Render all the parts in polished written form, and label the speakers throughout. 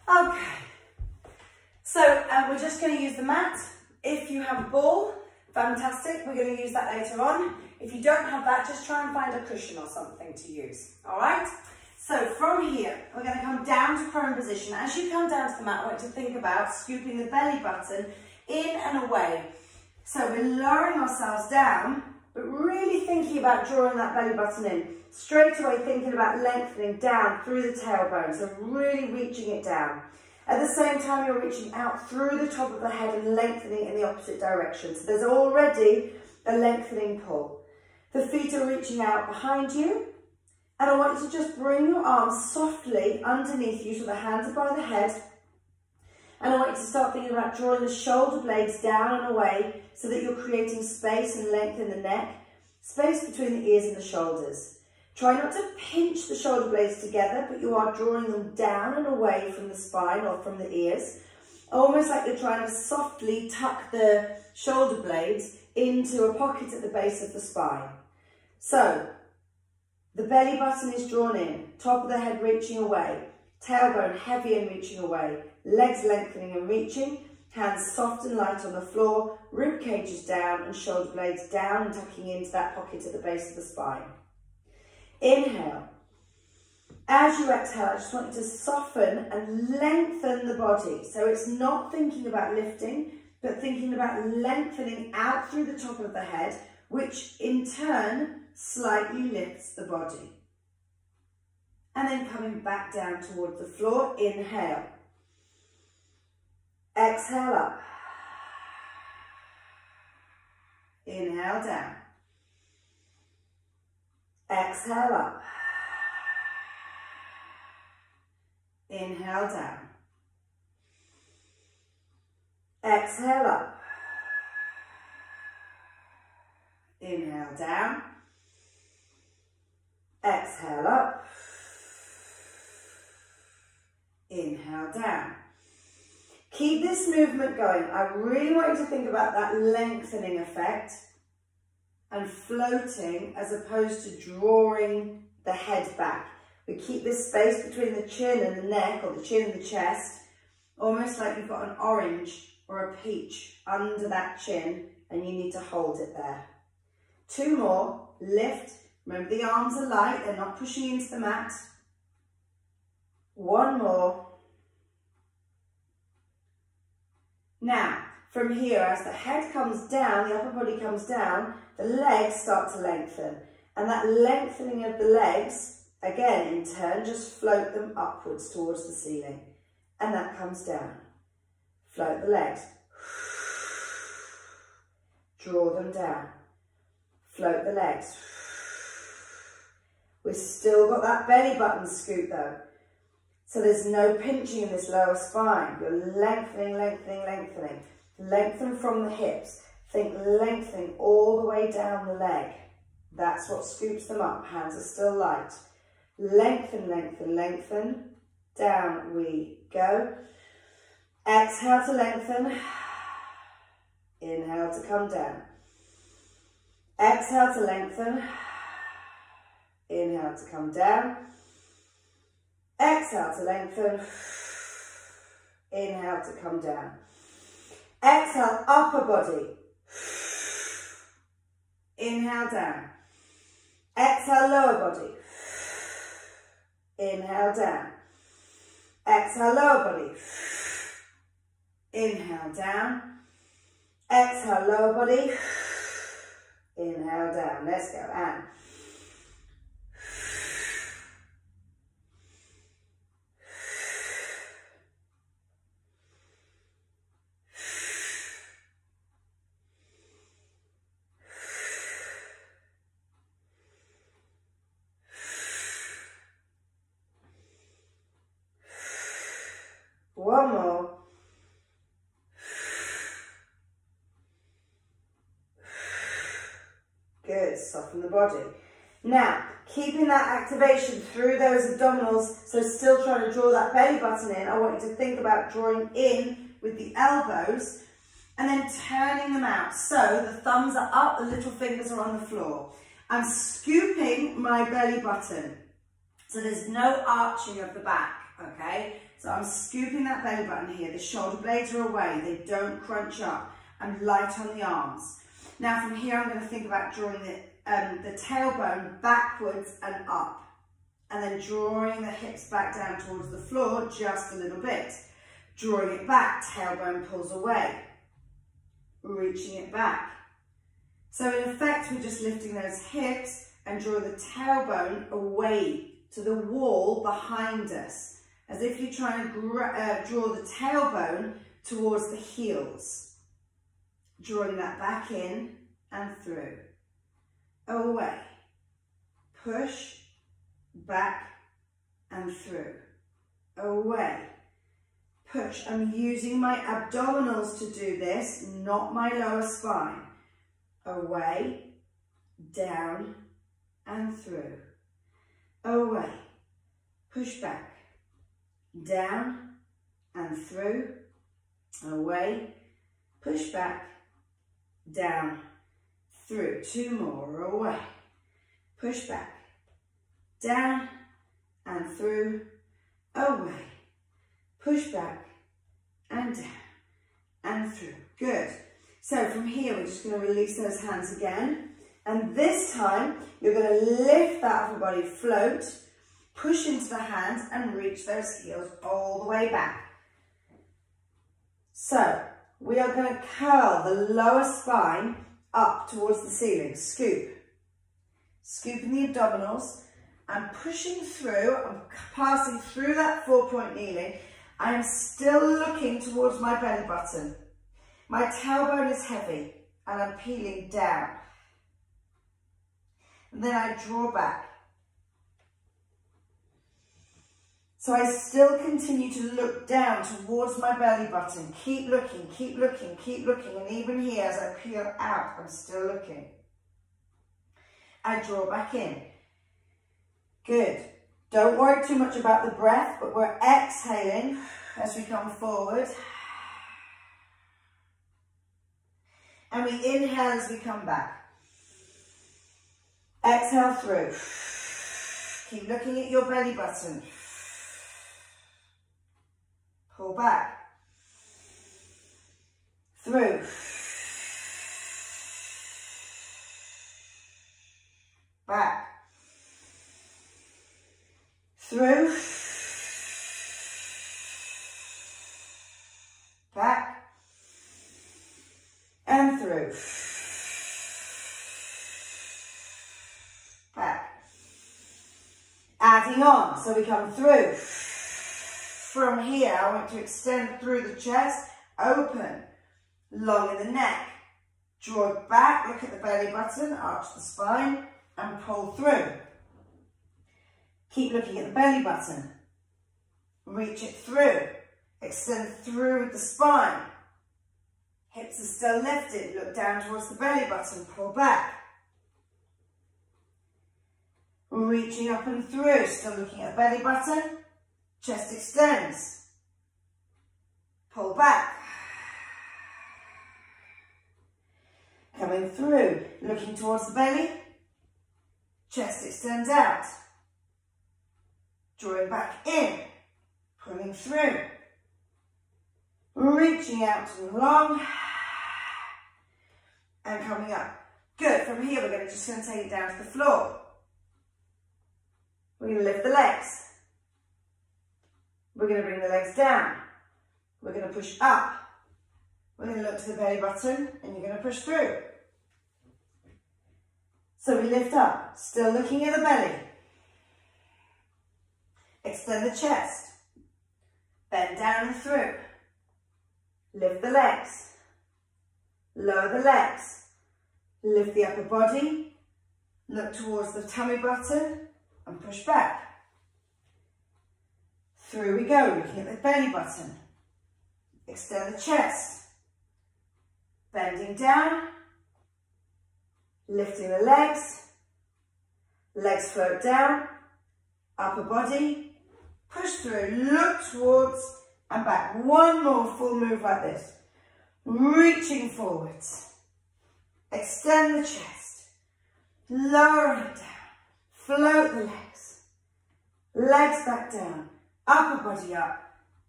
Speaker 1: Okay, so we're just going to use the mat. If you have a ball, fantastic, we're going to use that later on. If you don't have that, just try and find a cushion or something to use, all right? So from here, we're going to come down to prone position. As you come down to the mat, I want you to think about scooping the belly button in and away. So we're lowering ourselves down, but really thinking about drawing that belly button in. Straight away thinking about lengthening down through the tailbone, so really reaching it down. At the same time, you're reaching out through the top of the head and lengthening in the opposite direction. So there's already a lengthening pull. The feet are reaching out behind you. And I want you to just bring your arms softly underneath you so the hands are by the head. And I want you to start thinking about drawing the shoulder blades down and away so that you're creating space and length in the neck, space between the ears and the shoulders. Try not to pinch the shoulder blades together, but you are drawing them down and away from the spine or from the ears, almost like you're trying to softly tuck the shoulder blades into a pocket at the base of the spine. So, the belly button is drawn in, top of the head reaching away, tailbone heavy and reaching away, legs lengthening and reaching, hands soft and light on the floor, rib cages down and shoulder blades down and tucking into that pocket at the base of the spine. Inhale. As you exhale, I just want you to soften and lengthen the body. So it's not thinking about lifting, but thinking about lengthening out through the top of the head, which in turn slightly lifts the body. And then coming back down towards the floor, inhale. Exhale up. Inhale down. Exhale up. Inhale down. Exhale up. Inhale down. Exhale up. Inhale down. Keep this movement going. I really want you to think about that lengthening effect and floating as opposed to drawing the head back. We keep this space between the chin and the neck, or the chin and the chest, almost like you've got an orange or a peach under that chin and you need to hold it there. 2 more, lift. Remember the arms are light, they're not pushing into the mat. 1 more. Now, from here, as the head comes down, the upper body comes down, the legs start to lengthen. And that lengthening of the legs, again, in turn, just float them upwards towards the ceiling. And that comes down. Float the legs. Draw them down. Float the legs. We've still got that belly button scoop though. So there's no pinching in this lower spine. You're lengthening, lengthening, lengthening. Lengthen from the hips. Think lengthening all the way down the leg. That's what scoops them up. Hands are still light. Lengthen, lengthen, lengthen. Down we go. Exhale to lengthen. Inhale to come down. Exhale to lengthen. Inhale to come down. Exhale to lengthen. Inhale to come down. Exhale, upper body. Inhale down. Exhale, lower body. Inhale down. Exhale, lower body. Inhale down. Exhale, lower body. Inhale down. Let's go. And one more. Good, soften the body. Now, keeping that activation through those abdominals, so still trying to draw that belly button in, I want you to think about drawing in with the elbows and then turning them out. So the thumbs are up, the little fingers are on the floor. I'm scooping my belly button. So there's no arching of the back, okay? So I'm scooping that belly button here. The shoulder blades are away. They don't crunch up. I'm light on the arms. Now from here, I'm going to think about drawing the tailbone backwards and up. And then drawing the hips back down towards the floor just a little bit. Drawing it back, tailbone pulls away. Reaching it back. So in effect, we're just lifting those hips and draw the tailbone away to the wall behind us, as if you're trying to draw the tailbone towards the heels. Drawing that back in and through. Away. Push, back and through. Away. Push. I'm using my abdominals to do this, not my lower spine. Away, down and through. Away. Push back. Down and through. Away. Push back. Down, through. 2 more. Away. Push back. Down and through. Away. Push back and down and through. Good. So from here, we're just going to release those hands again. And this time, you're going to lift that upper body, float, push into the hands and reach those heels all the way back. So we are going to curl the lower spine up towards the ceiling. Scoop. Scooping the abdominals. I'm pushing through. I'm passing through that 4-point kneeling. I am still looking towards my belly button. My tailbone is heavy and I'm peeling down. And then I draw back. So I still continue to look down towards my belly button. Keep looking, keep looking, keep looking. And even here, as I peel out, I'm still looking. I draw back in. Good. Don't worry too much about the breath, but we're exhaling as we come forward. And we inhale as we come back. Exhale through. Keep looking at your belly button. Pull back. Through. Back. Through. Back. And through. Back. Adding on, so we come through. From here, I want to extend through the chest, open, long in the neck. Draw it back, look at the belly button, arch the spine, and pull through. Keep looking at the belly button. Reach it through. Extend through the spine. Hips are still lifted. Look down towards the belly button. Pull back. Reaching up and through. Still looking at the belly button. Chest extends. Pull back. Coming through. Looking towards the belly. Chest extends out. Drawing back in. Pulling through. Reaching out and long. And coming up. Good. From here, we're just going to take it down to the floor. We're going to lift the legs. We're going to bring the legs down. We're going to push up. We're going to look to the belly button and you're going to push through. So we lift up, still looking at the belly. Extend the chest. Bend down and through. Lift the legs. Lower the legs. Lift the upper body. Look towards the tummy button and push back. Through we go, looking at the belly button. Extend the chest. Bending down. Lifting the legs. Legs float down. Upper body. Push through. Look towards and back. One more full move like this. Reaching forwards. Extend the chest. Lower it down. Float the legs. Legs back down. Upper body up.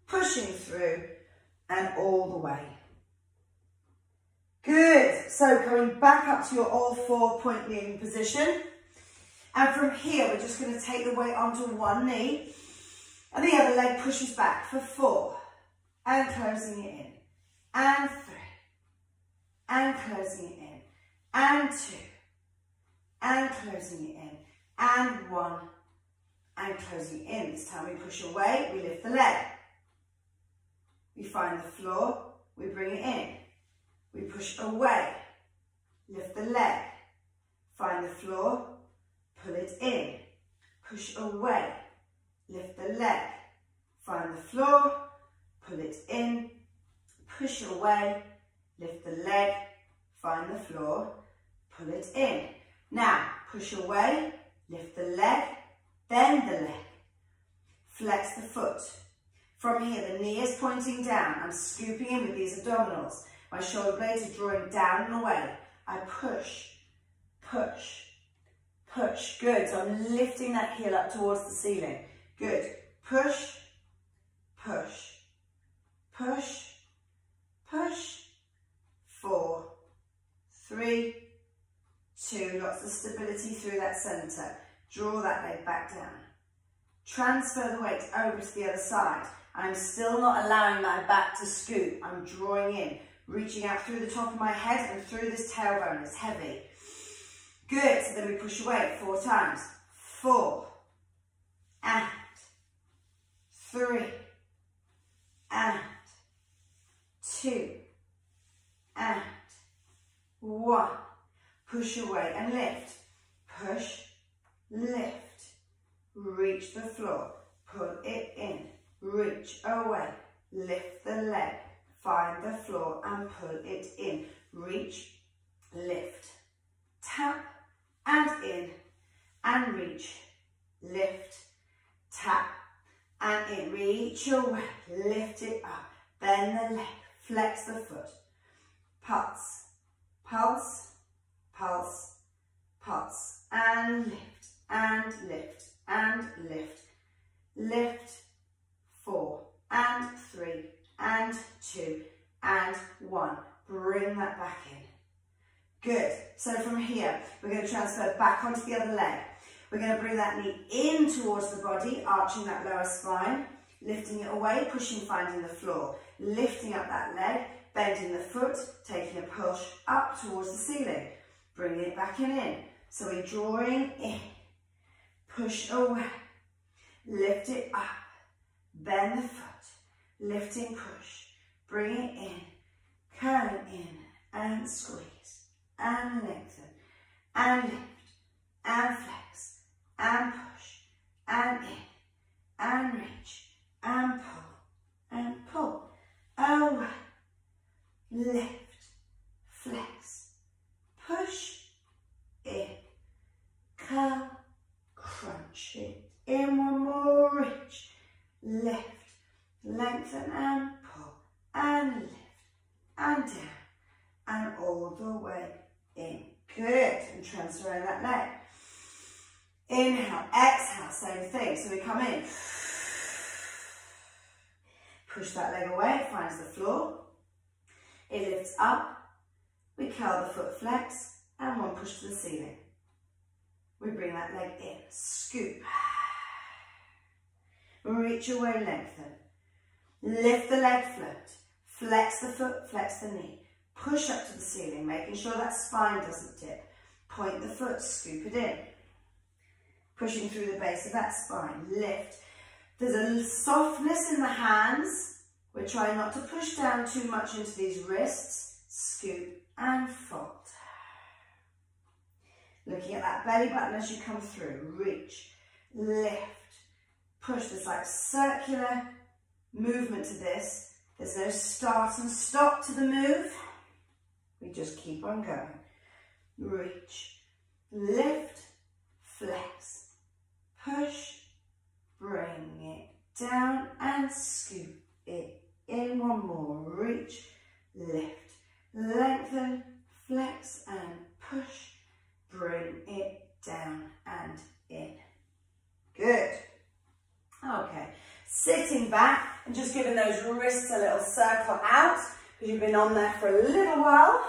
Speaker 1: pushing through and all the way. Good. So coming back up to your all four point kneeling position. And from here, we're just going to take the weight onto one knee and the other leg pushes back for 4 and closing it in, and 3 and closing it in, and 2 and closing it in, and 1 and closing it in. This time we push away, we lift the leg. We find the floor, we bring it in. We push away, lift the leg, find the floor, pull it in, push away, lift the leg, find the floor, pull it in, push away, lift the leg, find the floor, pull it in. Now, push away, lift the leg, bend the leg, flex the foot. From here, the knee is pointing down. I'm scooping in with these abdominals. My shoulder blades are drawing down and away. I push, push, push. Good. So I'm lifting that heel up towards the ceiling. Good. Push, push, push, push. 4, 3, 2. Lots of stability through that centre. Draw that leg back down. Transfer the weight over to the other side. I'm still not allowing my back to scoop. I'm drawing in, reaching out through the top of my head and through this tailbone. It's heavy. Good. So then we push away 4 times. 4 and 3 and 2 and 1. Push away and lift. Push, lift. Reach the floor. Pull it in. Reach away. Lift the leg. Find the floor and pull it in. Reach, lift. Tap and in and reach. Lift, tap and in. Reach away. Lift it up. Bend the leg. Flex the foot. Pulse, pulse, pulse, pulse. And lift, and lift, and lift. Lift. 4 and 3 and 2 and 1. Bring that back in. Good. So from here, we're going to transfer back onto the other leg. We're going to bring that knee in towards the body, arching that lower spine, lifting it away, pushing, finding the floor, lifting up that leg, bending the foot, taking a push up towards the ceiling, bringing it back in. So we're drawing in, push away, lift it up, bend the foot, lifting, push, bring it in, curling in and squeeze and lengthen and lift and flex and push and in and reach and pull away, lift, flex, push, in, curl, crunch it in. One more, reach, lift, lengthen and pull and lift and down and all the way in. Good. And transferring that leg. Inhale, exhale, same thing. So we come in, push that leg away, it finds the floor, it lifts up, we curl the foot, flex, and 1 push to the ceiling. We bring that leg in, scoop. Reach away, lengthen. Lift the leg, float. Flex the foot, flex the knee. Push up to the ceiling, making sure that spine doesn't dip. Point the foot, scoop it in. Pushing through the base of that spine, lift. There's a softness in the hands. We're trying not to push down too much into these wrists. Scoop and fold. Looking at that belly button as you come through. Reach, lift, push. There's like circular movement to this. There's no start and stop to the move. We just keep on going. Reach, lift, flex, push, bring it down and scoop it in. 1 more. Reach, lift, lengthen, flex and push. Bring it down and in. Good. Okay, Sitting back and just giving those wrists a little circle out because you've been on there for a little while.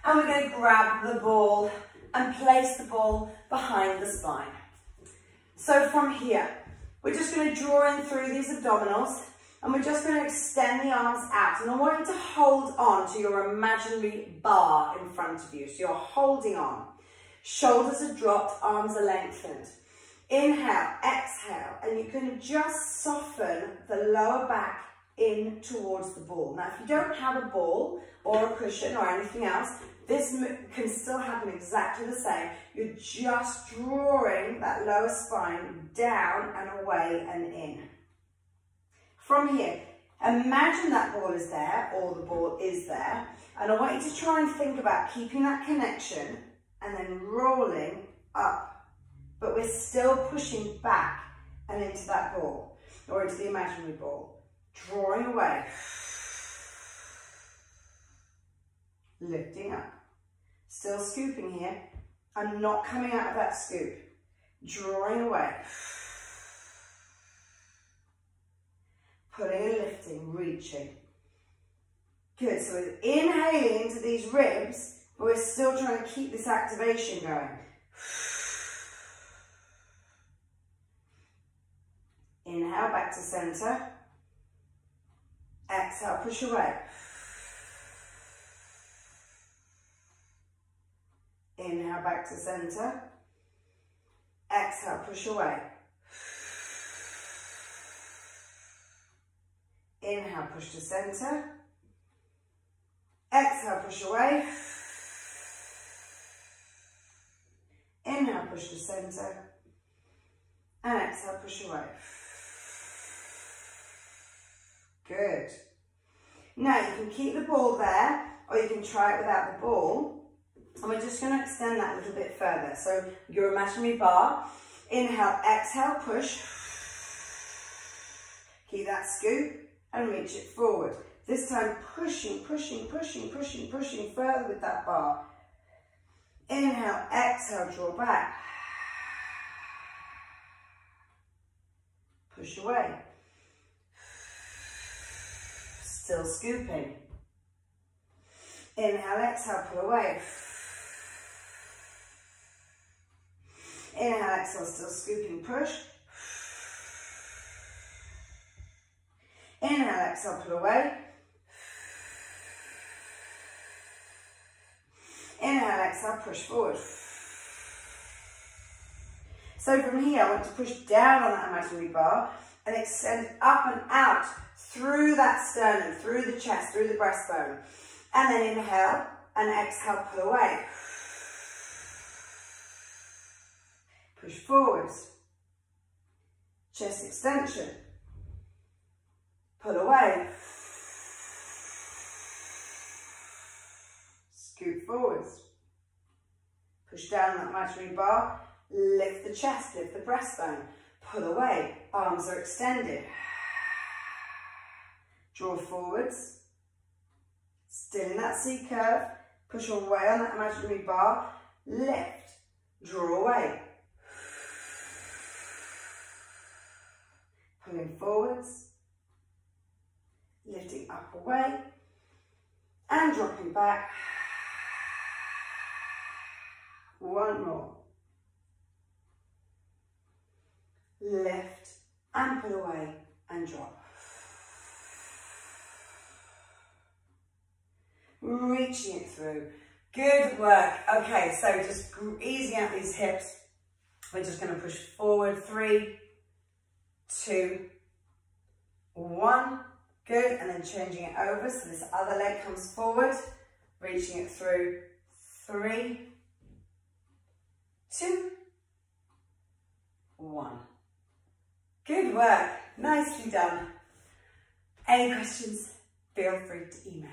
Speaker 1: And we're going to grab the ball and place the ball behind the spine. So from here, we're just going to draw in through these abdominals and we're just going to extend the arms out. And I want you to hold on to your imaginary bar in front of you. So you're holding on. Shoulders are dropped, arms are lengthened. Inhale, exhale, and you can just soften the lower back in towards the ball. Now, if you don't have a ball or a cushion or anything else, this can still happen exactly the same. You're just drawing that lower spine down and away and in. From here, imagine that ball is there or the ball is there. And I want you to try and think about keeping that connection and then rolling up. But we're still pushing back and into that ball or into the imaginary ball. Drawing away. Lifting up. Still scooping here. I'm not coming out of that scoop. Drawing away. Pulling and lifting, reaching. Good, so we're inhaling into these ribs, but we're still trying to keep this activation going. Inhale, back to center. Exhale, push away. Inhale, back to center. Exhale, push away. Inhale, push to center. Exhale, push away. Inhale, push to center. And exhale, push away. Good. Now you can keep the ball there, or you can try it without the ball. And we're just going to extend that a little bit further. So your imaginary bar. Inhale, exhale, push. Keep that scoop and reach it forward. This time pushing, pushing, pushing, pushing, pushing further with that bar. Inhale, exhale, draw back. Push away. Still scooping. Inhale, exhale, pull away. Inhale, exhale, still scooping, push. Inhale, exhale, pull away. Inhale, exhale, push forward. So from here, I want to push down on that imaginary bar and extend up and out through that sternum, through the chest, through the breastbone. And then inhale and exhale, pull away. Push forwards. Chest extension. Pull away. Scoop forwards. Push down that imaginary bar. Lift the chest, lift the breastbone. Pull away. Arms are extended. Draw forwards. Still in that C curve. Push away on that imaginary bar. Lift. Draw away. Pulling forwards. Lifting up away. And dropping back. One more. Lift and pull away and drop. Reaching it through. Good work. Okay, so just easing out these hips. We're just going to push forward. 3, 2, 1. Good. And then changing it over. So this other leg comes forward. Reaching it through. 3, 2, 1. Good work. Nicely done. Any questions? Feel free to email.